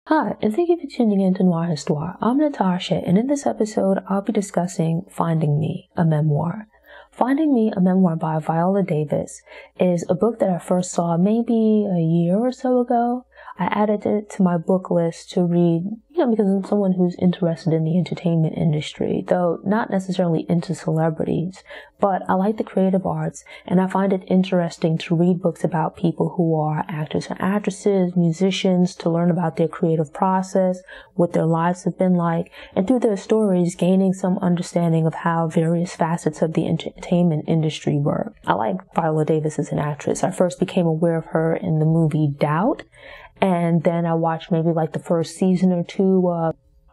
Hi, and thank you for tuning in to Noir Histoire. I'm Natasha, and in this episode, I'll be discussing Finding Me, a Memoir. Finding Me, a Memoir by Viola Davis is a book that I first saw maybe a year or so ago. I added it to my book list to read, because I'm someone who's interested in the entertainment industry, though not necessarily into celebrities, but I like the creative arts, and I find it interesting to read books about people who are actors and actresses, musicians, to learn about their creative process, what their lives have been like, and through their stories, gaining some understanding of how various facets of the entertainment industry work. I like Viola Davis as an actress. I first became aware of her in the movie Doubt, and then I watched maybe like the first season or two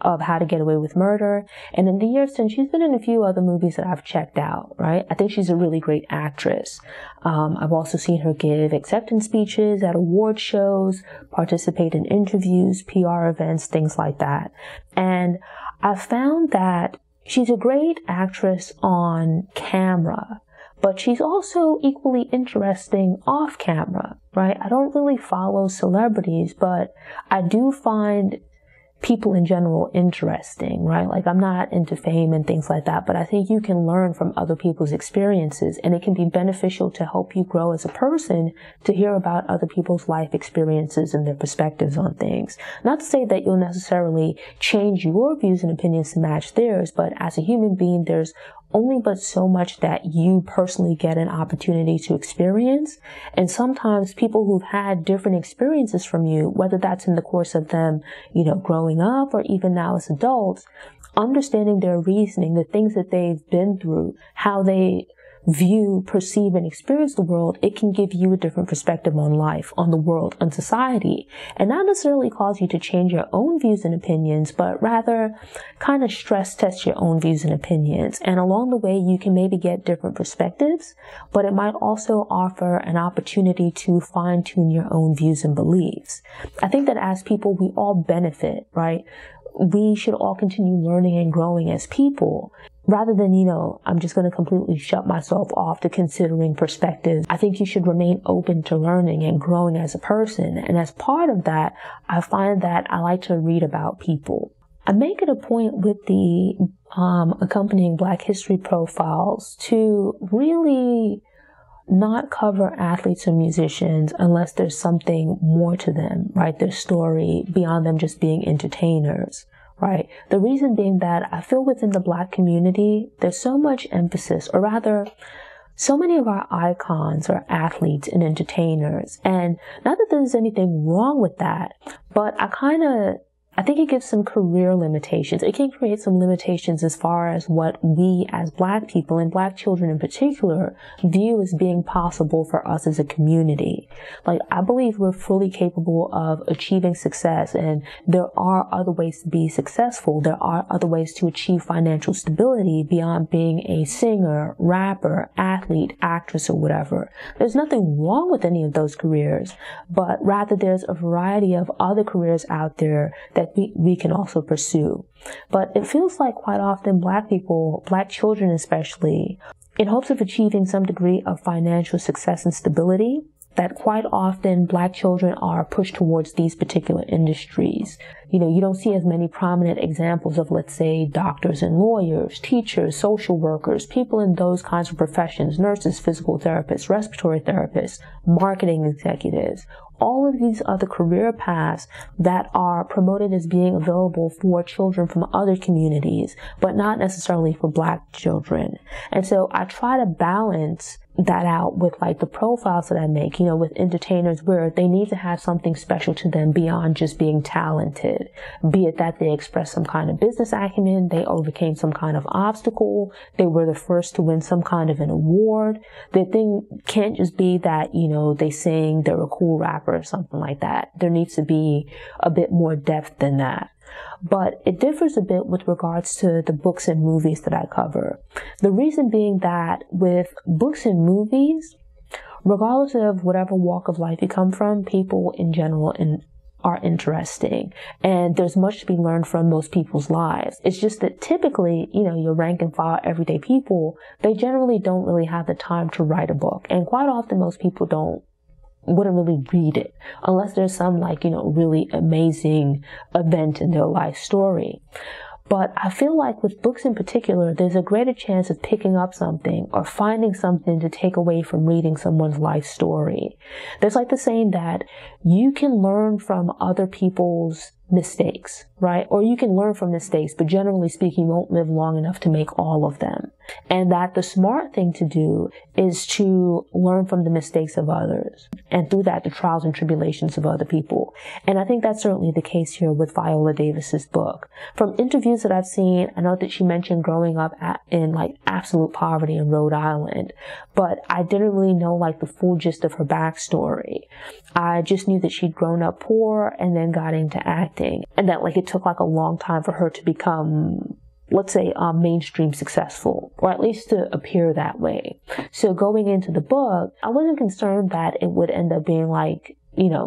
of How to Get Away with Murder. And in the years since, she's been in a few other movies that I've checked out, right? I think she's a really great actress. I've also seen her give acceptance speeches at award shows, participate in interviews, PR events, things like that. And I found that she's a great actress on camera, but she's also equally interesting off camera, right? I don't really follow celebrities, but I do find people in general interesting, right? Like, I'm not into fame and things like that, but I think you can learn from other people's experiences, and it can be beneficial to help you grow as a person to hear about other people's life experiences and their perspectives on things. Not to say that you'll necessarily change your views and opinions to match theirs, but as a human being, there's only but so much that you personally get an opportunity to experience. And sometimes people who've had different experiences from you, whether that's in the course of them, growing up or even now as adults, understanding their reasoning, the things that they've been through, how they view, perceive, and experience the world, it can give you a different perspective on life, on the world, on society, and not necessarily cause you to change your own views and opinions, but rather kind of stress test your own views and opinions. And along the way, you can maybe get different perspectives, but it might also offer an opportunity to fine-tune your own views and beliefs. I think that as people, we all benefit, right? We should all continue learning and growing as people. Rather than, I'm just going to completely shut myself off to considering perspectives, I think you should remain open to learning and growing as a person. And as part of that, I find that I like to read about people. I make it a point with the accompanying Black History profiles to really not cover athletes or musicians unless there's something more to them, right? Their story beyond them just being entertainers. Right. The reason being that I feel within the Black community, there's so much emphasis, or rather, so many of our icons are athletes and entertainers. And not that there's anything wrong with that, but I think it gives some career limitations. It can create some limitations as far as what we as Black people and Black children in particular view as being possible for us as a community. Like, I believe we're fully capable of achieving success, and there are other ways to be successful. There are other ways to achieve financial stability beyond being a singer, rapper, athlete, actress, or whatever. There's nothing wrong with any of those careers, but rather there's a variety of other careers out there that we can also pursue. But it feels like quite often Black people, Black children especially, in hopes of achieving some degree of financial success and stability, that quite often Black children are pushed towards these particular industries. You don't see as many prominent examples of, let's say, doctors and lawyers, teachers, social workers, people in those kinds of professions, nurses, physical therapists, respiratory therapists, marketing executives, all of these other career paths that are promoted as being available for children from other communities, but not necessarily for Black children. And so I try to balance that out with like the profiles that I make, with entertainers, where they need to have something special to them beyond just being talented, be it that they express some kind of business acumen, they overcame some kind of obstacle, they were the first to win some kind of an award. The thing can't just be that, they sing, they're a cool rapper or something like that. There needs to be a bit more depth than that. But it differs a bit with regards to the books and movies that I cover. The reason being that with books and movies, regardless of whatever walk of life you come from, people in general are interesting. And there's much to be learned from most people's lives. It's just that typically, your rank and file everyday people, they generally don't really have the time to write a book. And quite often most people don't wouldn't really read it unless there's some really amazing event in their life story. But I feel like with books in particular, there's a greater chance of picking up something or finding something to take away from reading someone's life story. There's like the saying that you can learn from other people's mistakes, right? Or you can learn from mistakes, but generally speaking, you won't live long enough to make all of them. And that the smart thing to do is to learn from the mistakes of others, and through that, the trials and tribulations of other people. And I think that's certainly the case here with Viola Davis's book. From interviews that I've seen, I know that she mentioned growing up in absolute poverty in Rhode Island, but I didn't really know the full gist of her backstory. I just knew that she'd grown up poor and then got into acting, and that it took a long time for her to become, let's say, mainstream successful, or at least to appear that way. So going into the book, I wasn't concerned that it would end up being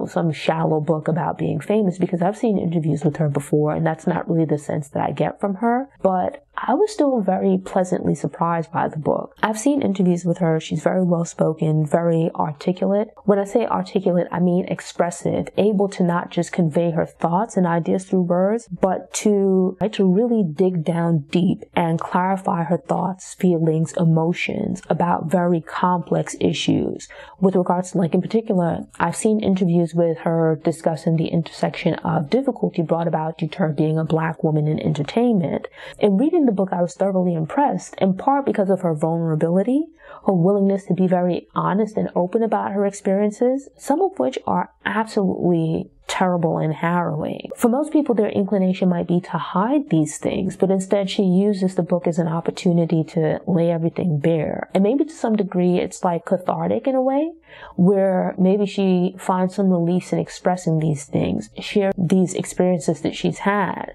some shallow book about being famous, because I've seen interviews with her before, and that's not really the sense that I get from her. But I was still very pleasantly surprised by the book. I've seen interviews with her. She's very well spoken, very articulate. When I say articulate, I mean expressive, able to not just convey her thoughts and ideas through words, but to really dig down deep and clarify her thoughts, feelings, emotions about very complex issues. With regards to, in particular, I've seen interviews with her discussing the intersection of difficulty brought about due to her being a Black woman in entertainment. In reading the book, I was thoroughly impressed, in part because of her vulnerability, her willingness to be very honest and open about her experiences, some of which are absolutely terrible and harrowing. For most people, their inclination might be to hide these things, but instead she uses the book as an opportunity to lay everything bare. And maybe to some degree, it's cathartic in a way, where maybe she finds some release in expressing these things, share these experiences that she's had.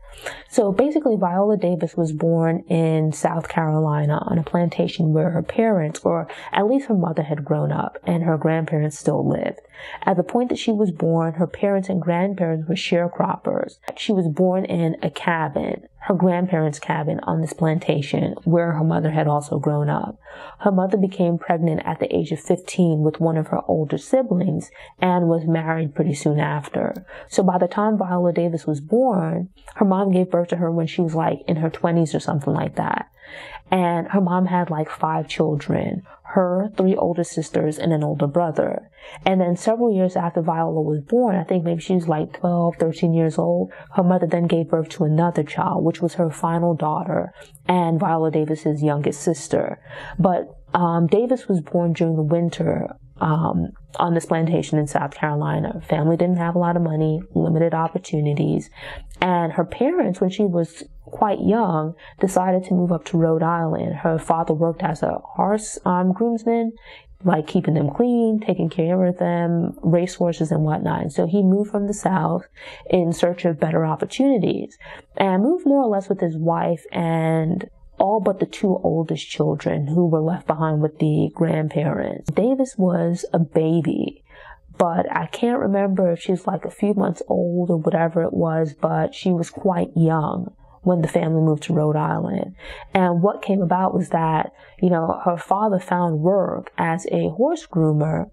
So basically, Viola Davis was born in South Carolina on a plantation where her parents, or at least her mother, had grown up, and her grandparents still lived. At the point that she was born, her parents and grandparents were sharecroppers. She was born in a cabin, her grandparents' cabin on this plantation, where her mother had also grown up. Her mother became pregnant at the age of 15 with one of her older siblings and was married pretty soon after. So by the time Viola Davis was born, her mom gave birth to her when she was in her 20s or something like that. And her mom had 5 children, her 3 older sisters and an older brother. And then several years after Viola was born, I think maybe she was 12, 13 years old, her mother then gave birth to another child, which was her final daughter and Viola Davis's youngest sister. But Davis was born during the winter on this plantation in South Carolina. Her family didn't have a lot of money, limited opportunities, and her parents, when she was quite young, decided to move up to Rhode Island. Her father worked as a horse groomsman, keeping them clean, taking care of them, racehorses and whatnot. And so he moved from the South in search of better opportunities, and moved more or less with his wife and all but the 2 oldest children who were left behind with the grandparents. Davis was a baby, but I can't remember if she was a few months old or whatever it was, but she was quite young when the family moved to Rhode Island. And what came about was that, her father found work as a horse groomer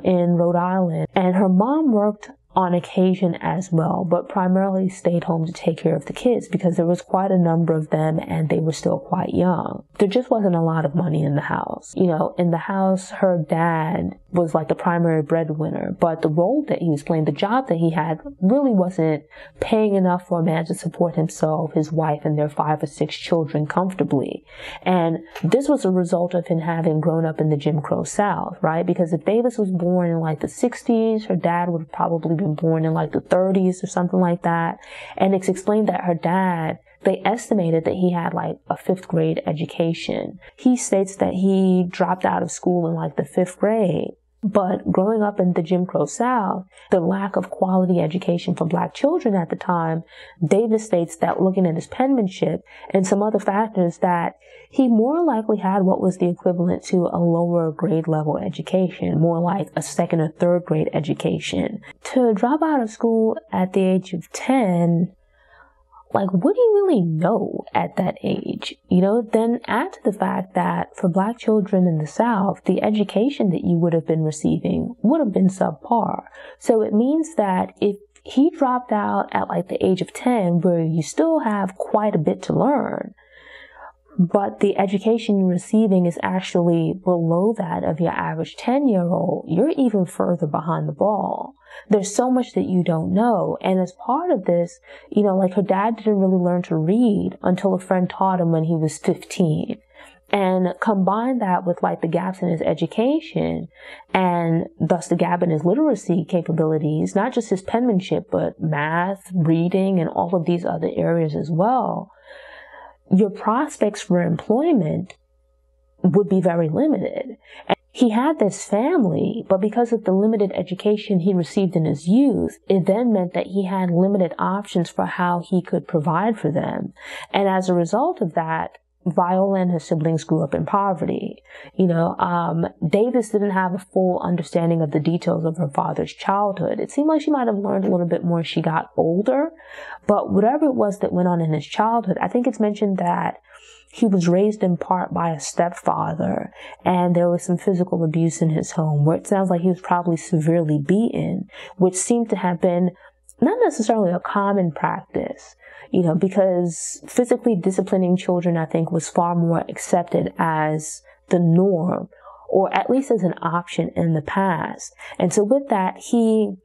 in Rhode Island, and her mom worked on occasion as well, but primarily stayed home to take care of the kids because there was quite a number of them and they were still quite young. There just wasn't a lot of money in the house. In the house, her dad was the primary breadwinner, but the role that he was playing, the job that he had, really wasn't paying enough for a man to support himself, his wife, and their 5 or 6 children comfortably. And this was a result of him having grown up in the Jim Crow South, right? Because if Davis was born in the 60s, her dad would have probably been born in the 30s or something like that. And it's explained that her dad, they estimated that he had a 5th grade education. He states that he dropped out of school in the 5th grade. But growing up in the Jim Crow South, the lack of quality education for Black children at the time, Davis states that looking at his penmanship and some other factors, that he more likely had what was the equivalent to a lower grade level education, more like a 2nd or 3rd grade education. To drop out of school at the age of 10 like, what do you really know at that age? Then add to the fact that for Black children in the South, the education that you would have been receiving would have been subpar. So it means that if he dropped out at like the age of 10, where you still have quite a bit to learn, but the education you're receiving is actually below that of your average 10-year-old, you're even further behind the ball. There's so much that you don't know. And as part of this, like her dad didn't really learn to read until a friend taught him when he was 15. And combine that with like the gaps in his education and thus the gap in his literacy capabilities, not just his penmanship, but math, reading, and all of these other areas as well. Your prospects for employment would be very limited. And he had this family, but because of the limited education he received in his youth, it then meant that he had limited options for how he could provide for them. And as a result of that, Viola and her siblings grew up in poverty. Davis didn't have a full understanding of the details of her father's childhood. It seemed like she might have learned a little bit more as she got older, but whatever it was that went on in his childhood, I think it's mentioned that he was raised in part by a stepfather, and there was some physical abuse in his home, where it sounds like he was probably severely beaten, which seemed to have been not necessarily a common practice. Because physically disciplining children, I think, was far more accepted as the norm, or at least as an option in the past. And so with that, he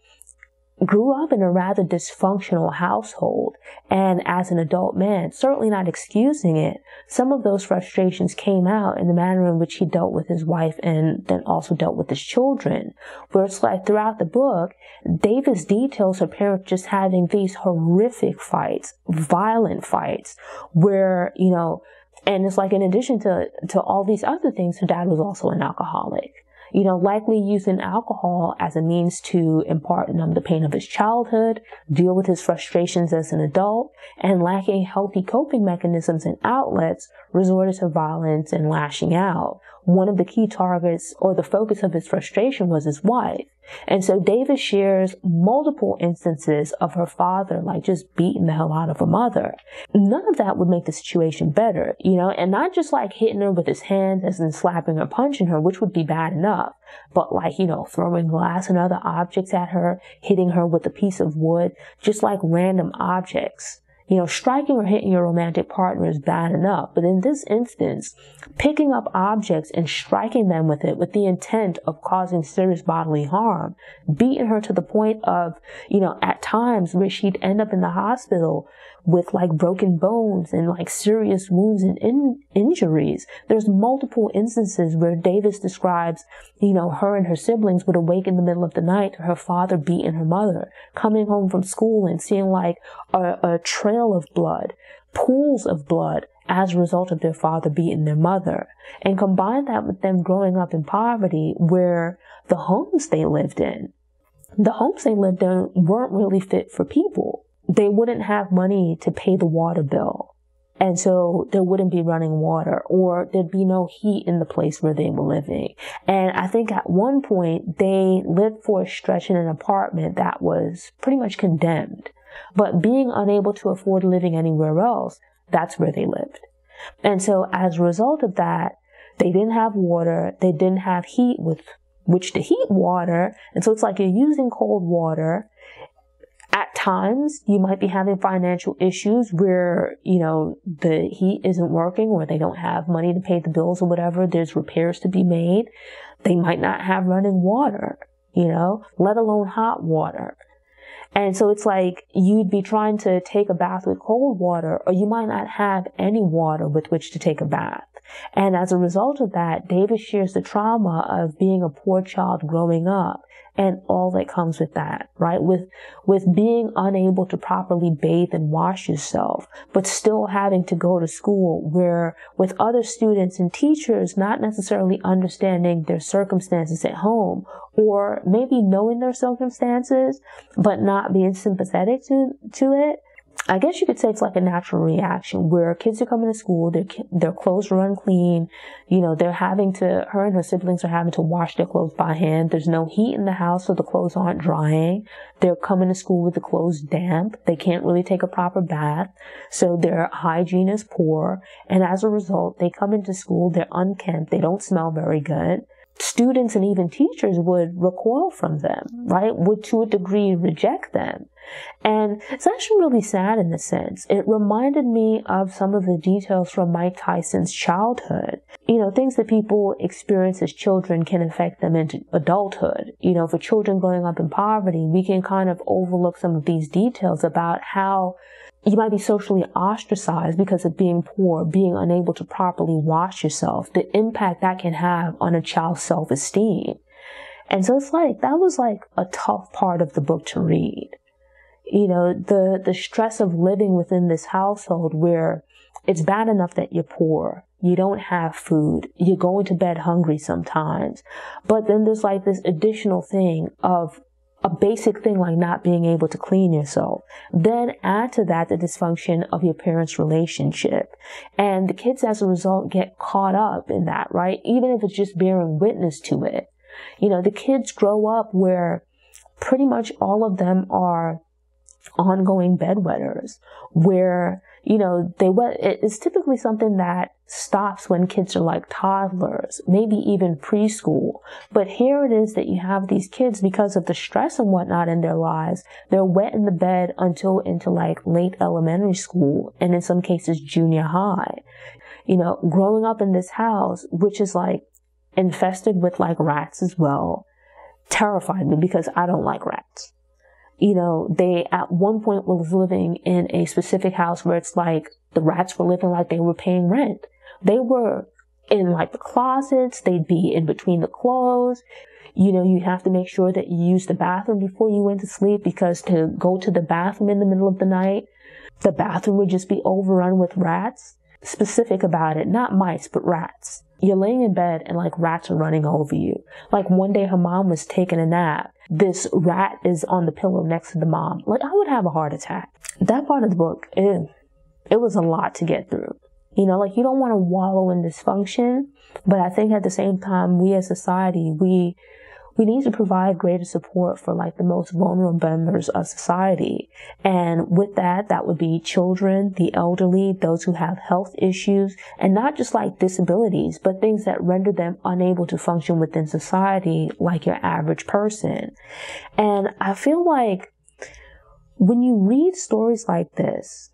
grew up in a rather dysfunctional household. And as an adult man, certainly not excusing it, some of those frustrations came out in the manner in which he dealt with his wife and then also dealt with his children. Where it's like throughout the book, Davis details her parents just having these horrific fights, violent fights, where, and it's like in addition to all these other things, her dad was also an alcoholic. Likely using alcohol as a means to impart and numb the pain of his childhood, deal with his frustrations as an adult, and lacking healthy coping mechanisms and outlets, resorted to violence and lashing out. One of the key targets or the focus of his frustration was his wife. And so Davis shares multiple instances of her father, like just beating the hell out of her mother. None of that would make the situation better, and not just like hitting her with his hands as in slapping or punching her, which would be bad enough, but like, throwing glass and other objects at her, hitting her with a piece of wood, just like random objects. Striking or hitting your romantic partner is bad enough, but in this instance, picking up objects and striking them with it with the intent of causing serious bodily harm, beating her to the point of, at times where she'd end up in the hospital with like broken bones and like serious wounds and injuries. There's multiple instances where Davis describes, her and her siblings would awake in the middle of the night to her father beating her mother, coming home from school and seeing like a trail of blood, pools of blood as a result of their father beating their mother. And combine that with them growing up in poverty, where the homes they lived in weren't really fit for people. They wouldn't have money to pay the water bill. And so there wouldn't be running water, or there'd be no heat in the place where they were living. And I think at one point they lived for a stretch in an apartment that was pretty much condemned. But being unable to afford living anywhere else, that's where they lived. And so as a result of that, they didn't have water, they didn't have heat with which to heat water. And so it's like you're using cold water. At times, you might be having financial issues where, the heat isn't working, or they don't have money to pay the bills or whatever. There's repairs to be made. They might not have running water, let alone hot water. And so it's like you'd be trying to take a bath with cold water, or you might not have any water with which to take a bath. And as a result of that, Davis shares the trauma of being a poor child growing up and all that comes with that, right? With being unable to properly bathe and wash yourself, but still having to go to school where with other students and teachers not necessarily understanding their circumstances at home, or maybe knowing their circumstances, but not being sympathetic to it. I guess you could say it's like a natural reaction where kids are coming to school, their clothes are unclean, her and her siblings are having to wash their clothes by hand. There's no heat in the house, so the clothes aren't drying. They're coming to school with the clothes damp. They can't really take a proper bath, so their hygiene is poor. And as a result, they come into school, they're unkempt, they don't smell very good. Students and even teachers would recoil from them, right? Would to a degree reject them. And it's actually really sad in a sense. It reminded me of some of the details from Mike Tyson's childhood. Things that people experience as children can affect them into adulthood. For children growing up in poverty, we can kind of overlook some of these details about how you might be socially ostracized because of being poor, being unable to properly wash yourself, the impact that can have on a child's self-esteem. And so it's like, that was like a tough part of the book to read. The stress of living within this household where it's bad enough that you're poor, you don't have food, you're going to bed hungry sometimes. But then there's like this additional thing of a basic thing like not being able to clean yourself. Then add to that the dysfunction of your parents' relationship. And the kids as a result get caught up in that, right? Even if it's just bearing witness to it. The kids grow up where pretty much all of them are ongoing bedwetters, where, it's typically something that stops when kids are like toddlers, maybe even preschool. But here it is that you have these kids, because of the stress and whatnot in their lives, they're wet in the bed until into like late elementary school, and in some cases junior high. Growing up in this house, which is like infested with like rats as well, terrified me because I don't like rats. They at one point was living in a specific house where it's like the rats were living like they were paying rent. They were in like the closets. They'd be in between the clothes. You have to make sure that you use the bathroom before you went to sleep, because to go to the bathroom in the middle of the night, the bathroom would just be overrun with rats. Specific about it, not mice, but rats. You're laying in bed and like rats are running over you. Like one day her mom was taking a nap. This rat is on the pillow next to the mom. Like I would have a heart attack. That part of the book, it was a lot to get through. You don't want to wallow in dysfunction, but I think at the same time, we as society, we need to provide greater support for like the most vulnerable members of society. And with that would be children, the elderly, those who have health issues, and not just like disabilities, but things that render them unable to function within society like your average person. And I feel like when you read stories like this,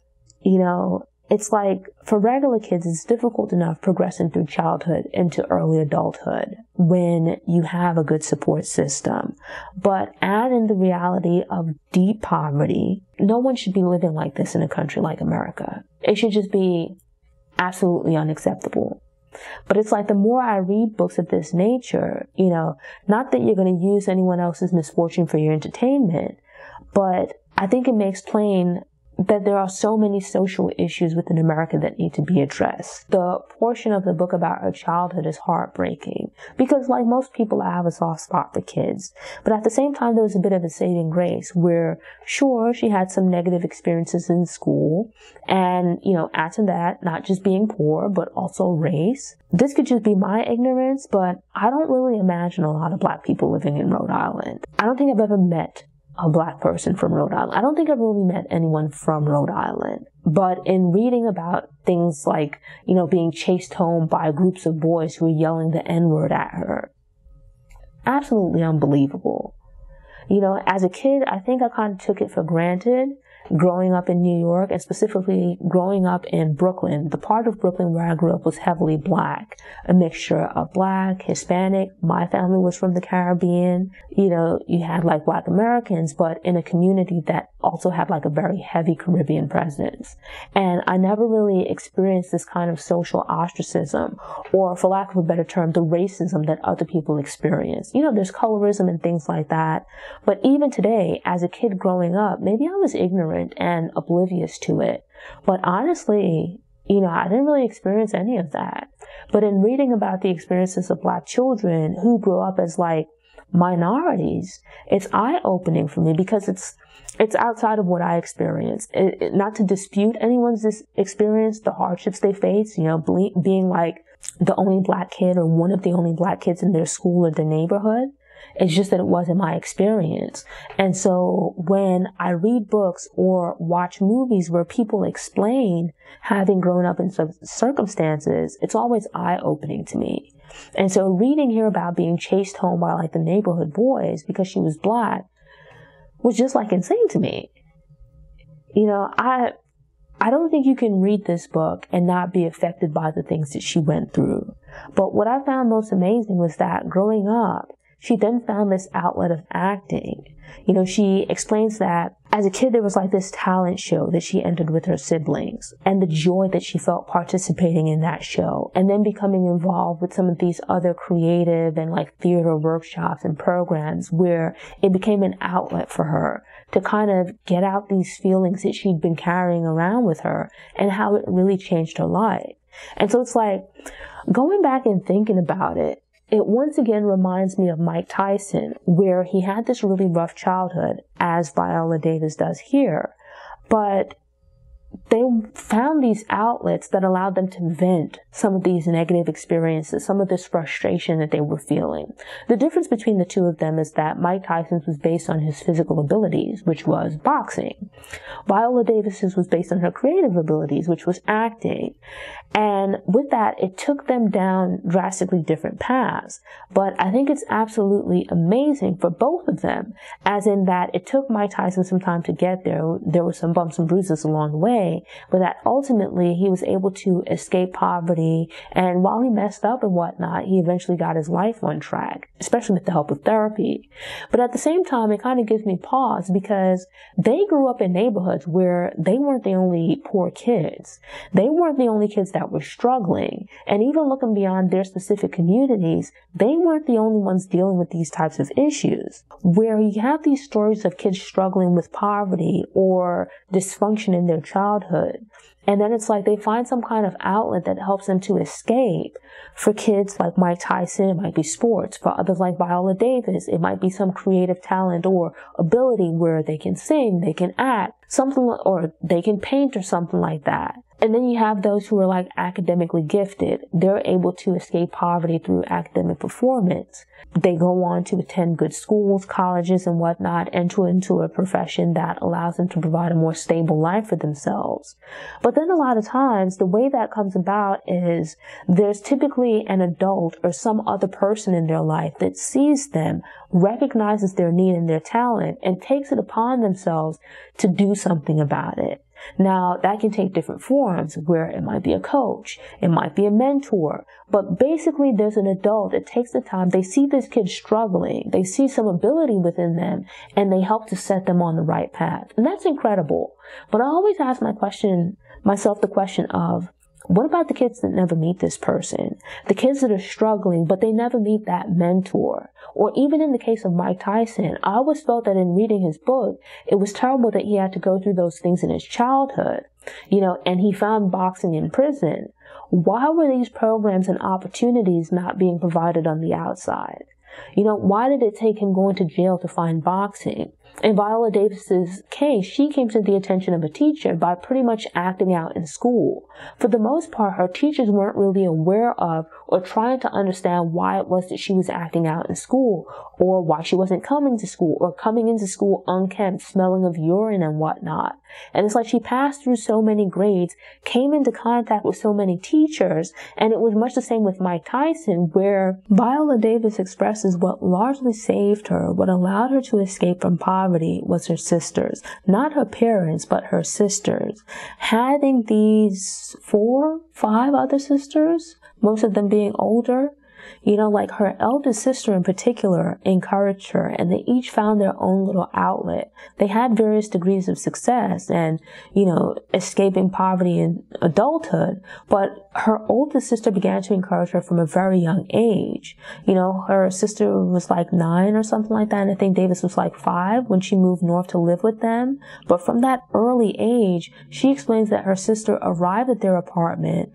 it's like for regular kids, it's difficult enough progressing through childhood into early adulthood when you have a good support system. But add in the reality of deep poverty. No one should be living like this in a country like America. It should just be absolutely unacceptable. But it's like the more I read books of this nature, not that you're going to use anyone else's misfortune for your entertainment, but I think it makes plain that there are so many social issues within America that need to be addressed. The portion of the book about her childhood is heartbreaking because, like most people, I have a soft spot for kids. But at the same time, there was a bit of a saving grace where, sure, she had some negative experiences in school. And, add to that, not just being poor, but also race. This could just be my ignorance, but I don't really imagine a lot of Black people living in Rhode Island. I don't think I've ever met a Black person from Rhode Island. I don't think I've really met anyone from Rhode Island. But in reading about things like, being chased home by groups of boys who are yelling the N-word at her, absolutely unbelievable. As a kid, I think I kind of took it for granted growing up in New York, and specifically growing up in Brooklyn. The part of Brooklyn where I grew up was heavily Black, a mixture of Black, Hispanic. My family was from the Caribbean. You had like Black Americans, but in a community that also had like a very heavy Caribbean presence. And I never really experienced this kind of social ostracism, or for lack of a better term, the racism that other people experience. There's colorism and things like that. But even today, as a kid growing up, maybe I was ignorant and oblivious to it. But honestly, I didn't really experience any of that. But in reading about the experiences of Black children who grew up as like minorities, it's eye-opening for me because it's outside of what I experienced. Not to dispute anyone's experience, the hardships they face, being like the only black kid or one of the only black kids in their school or the neighborhood. It's just that it wasn't my experience. And so when I read books or watch movies where people explain having grown up in some circumstances, it's always eye-opening to me. And so reading here about being chased home by like the neighborhood boys because she was black was just like insane to me. I don't think you can read this book and not be affected by the things that she went through. But what I found most amazing was that growing up, she then found this outlet of acting. She explains that as a kid, there was like this talent show that she entered with her siblings and the joy that she felt participating in that show and then becoming involved with some of these other creative and like theater workshops and programs where it became an outlet for her to kind of get out these feelings that she'd been carrying around with her and how it really changed her life. And so it's like going back and thinking about it, it once again reminds me of Mike Tyson, where he had this really rough childhood, as Viola Davis does here. But they found these outlets that allowed them to vent some of these negative experiences, some of this frustration that they were feeling. The difference between the two of them is that Mike Tyson's was based on his physical abilities, which was boxing. Viola Davis's was based on her creative abilities, which was acting. And with that, it took them down drastically different paths. But I think it's absolutely amazing for both of them, as in that it took Mike Tyson some time to get there. There were some bumps and bruises along the way, but that ultimately he was able to escape poverty. And while he messed up and whatnot, he eventually got his life on track, especially with the help of therapy. But at the same time, it kind of gives me pause because they grew up in neighborhoods where they weren't the only poor kids. They weren't the only kids that were struggling. And even looking beyond their specific communities, they weren't the only ones dealing with these types of issues. Where you have these stories of kids struggling with poverty or dysfunction in their childhood, and then it's like they find some kind of outlet that helps them to escape. For kids like Mike Tyson, it might be sports. For others like Viola Davis, it might be some creative talent or ability where they can sing, they can act, or they can paint or something like that. And then you have those who are like academically gifted. They're able to escape poverty through academic performance. They go on to attend good schools, colleges, and whatnot, enter into a profession that allows them to provide a more stable life for themselves. But then a lot of times, the way that comes about is there's typically an adult or some other person in their life that sees them, recognizes their need and their talent, and takes it upon themselves to do something about it. Now, that can take different forms where it might be a coach, it might be a mentor, but basically there's an adult that takes the time, they see this kid struggling, they see some ability within them, and they help to set them on the right path. And that's incredible. But I always ask myself the question of, what about the kids that never meet this person? The kids that are struggling, but they never meet that mentor. Or even in the case of Mike Tyson, I always felt that in reading his book, it was terrible that he had to go through those things in his childhood, and he found boxing in prison. Why were these programs and opportunities not being provided on the outside? Why did it take him going to jail to find boxing? In Viola Davis's case, she came to the attention of a teacher by pretty much acting out in school. For the most part, her teachers weren't really aware of or trying to understand why it was that she was acting out in school, or why she wasn't coming to school, or coming into school unkempt, smelling of urine and whatnot. And it's like she passed through so many grades, came into contact with so many teachers, and it was much the same with Mike Tyson, where Viola Davis expresses what largely saved her, what allowed her to escape from poverty was her sisters. Not her parents, but her sisters. Having these 4, 5 other sisters, most of them being older, like her eldest sister in particular encouraged her, and they each found their own little outlet. They had various degrees of success and, escaping poverty in adulthood, but her oldest sister began to encourage her from a very young age. Her sister was like 9 or something like that, and I think Davis was like 5 when she moved north to live with them. But from that early age, she explains that her sister arrived at their apartment,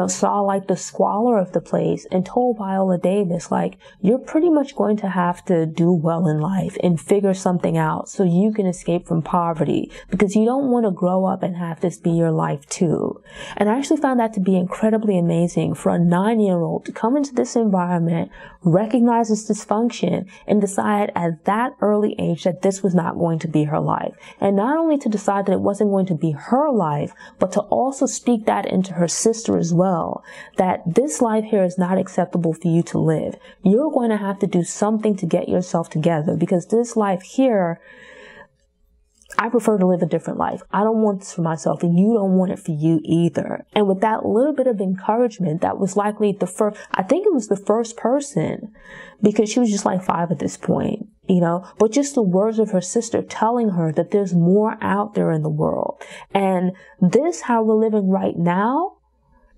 saw like the squalor of the place and told told Viola Davis, like, you're pretty much going to have to do well in life and figure something out so you can escape from poverty, because you don't want to grow up and have this be your life too. And I actually found that to be incredibly amazing for a 9-year-old to come into this environment, recognize its dysfunction, and decide at that early age that this was not going to be her life. And not only to decide that it wasn't going to be her life, but to also speak that into her sister as well, that this life here is not acceptable for you to live. You're going to have to do something to get yourself together, because this life here, I prefer to live a different life. I don't want this for myself, and you don't want it for you either. And with that little bit of encouragement, that was likely I think it was the first person, because she was just like 5 at this point, but just the words of her sister telling her that there's more out there in the world. And this, how we're living right now,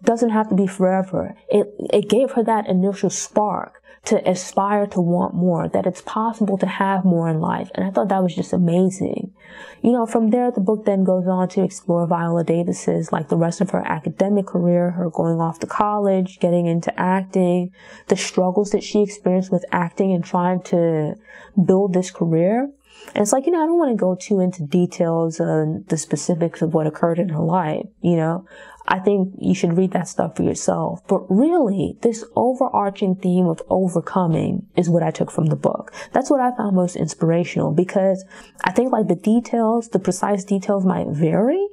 doesn't have to be forever. It gave her that initial spark to aspire to want more, that it's possible to have more in life. And I thought that was just amazing. From there, the book then goes on to explore Viola Davis's, like, the rest of her academic career, her going off to college, getting into acting, the struggles that she experienced with acting and trying to build this career. And it's like, I don't want to go too into details on the specifics of what occurred in her life, I think you should read that stuff for yourself. But really, this overarching theme of overcoming is what I took from the book. That's what I found most inspirational, because I think, like, the precise details might vary,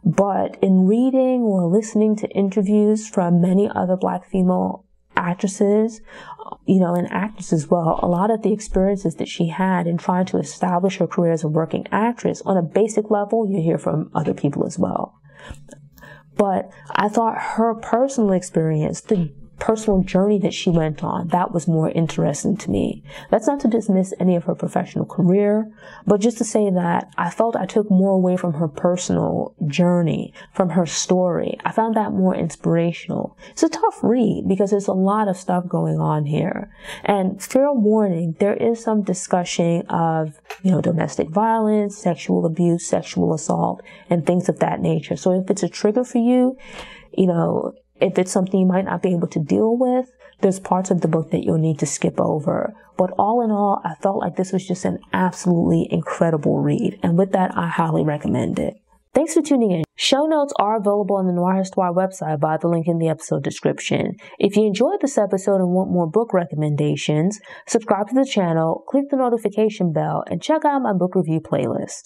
but in reading or listening to interviews from many other Black female actresses, and actors as well, a lot of the experiences that she had in trying to establish her career as a working actress, on a basic level, you hear from other people as well. But I thought her personal experience, the personal journey that she went on, that was more interesting to me. That's not to dismiss any of her professional career, but just to say that I felt I took more away from her personal journey, from her story. I found that more inspirational. It's a tough read because there's a lot of stuff going on here. And fair warning, there is some discussion of, domestic violence, sexual abuse, sexual assault, and things of that nature. So if it's a trigger for you, if it's something you might not be able to deal with, there's parts of the book that you'll need to skip over. But all in all, I felt like this was just an absolutely incredible read. And with that, I highly recommend it. Thanks for tuning in. Show notes are available on the Noir Histoire website via the link in the episode description. If you enjoyed this episode and want more book recommendations, subscribe to the channel, click the notification bell, and check out my book review playlist.